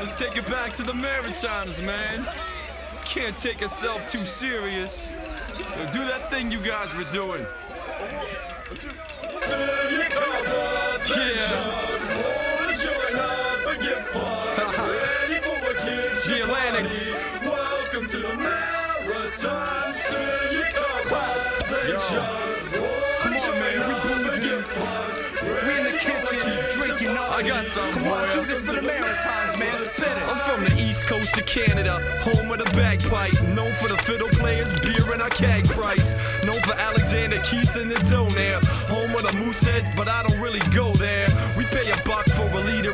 let's take it back to the Maritimes, man. Can't take yourself too serious. Yo, do that thing you guys were doing. The Atlantic. Welcome to the Maritimes. Come on, man, we boozing. We in the kitchen, drinking up. I got some. Come on, do this for the Maritimes, man. Spit it. I'm from the east coast of Canada, home of the bagpipe. Known for the fiddle players, beer and our keg price. Known for Alexander Keith and the Donaire. Home of the Mooseheads, but I don't really go there. We pay $1 for a liter.